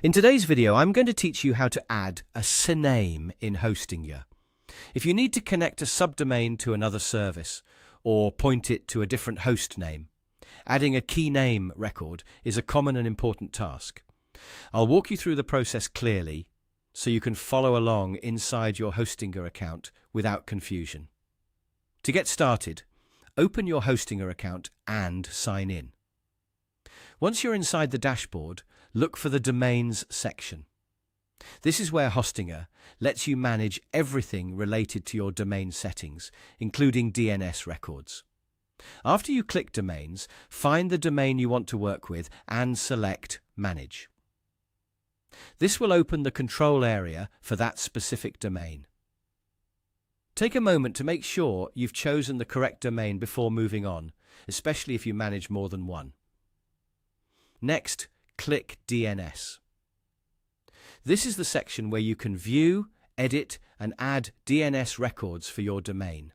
In today's video, I'm going to teach you how to add a CNAME in Hostinger. If you need to connect a subdomain to another service or point it to a different host name, adding a key name record is a common and important task. I'll walk you through the process clearly so you can follow along inside your Hostinger account without confusion. To get started, open your Hostinger account and sign in. Once you're inside the dashboard, look for the Domains section. This is where Hostinger lets you manage everything related to your domain settings, including DNS records. After you click Domains, find the domain you want to work with and select Manage. This will open the control area for that specific domain. Take a moment to make sure you've chosen the correct domain before moving on, especially if you manage more than one. Next, click DNS. This is the section where you can view, edit, and add DNS records for your domain.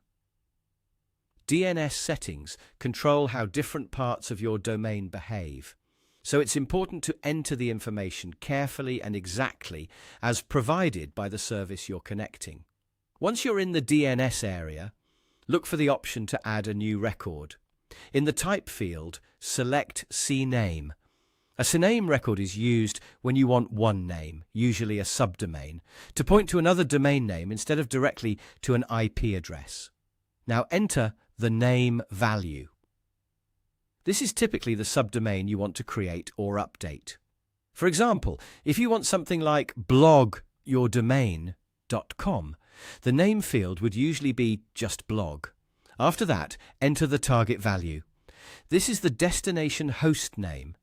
DNS settings control how different parts of your domain behave, so it's important to enter the information carefully and exactly as provided by the service you're connecting. Once you're in the DNS area, look for the option to add a new record. In the Type field, select CNAME. A CNAME record is used when you want one name, usually a subdomain, to point to another domain name instead of directly to an IP address. Now enter the name value. This is typically the subdomain you want to create or update. For example, if you want something like blogyourdomain.com, the name field would usually be just blog. After that, enter the target value. This is the destination host name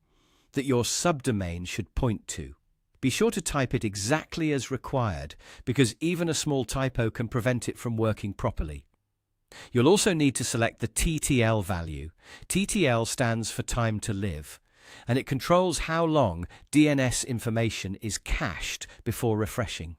that your subdomain should point to. Be sure to type it exactly as required, because even a small typo can prevent it from working properly. You'll also need to select the TTL value. TTL stands for time to live, and it controls how long DNS information is cached before refreshing.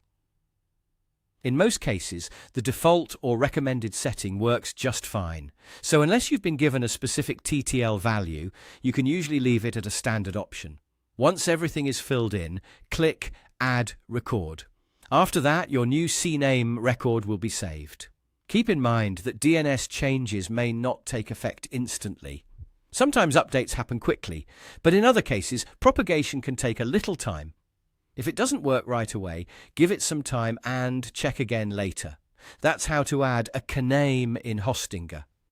In most cases, the default or recommended setting works just fine, so unless you've been given a specific TTL value, you can usually leave it at a standard option. Once everything is filled in, click Add Record. After that, your new CNAME record will be saved. Keep in mind that DNS changes may not take effect instantly. Sometimes updates happen quickly, but in other cases, propagation can take a little time. If it doesn't work right away, give it some time and check again later. That's how to add a CNAME in Hostinger.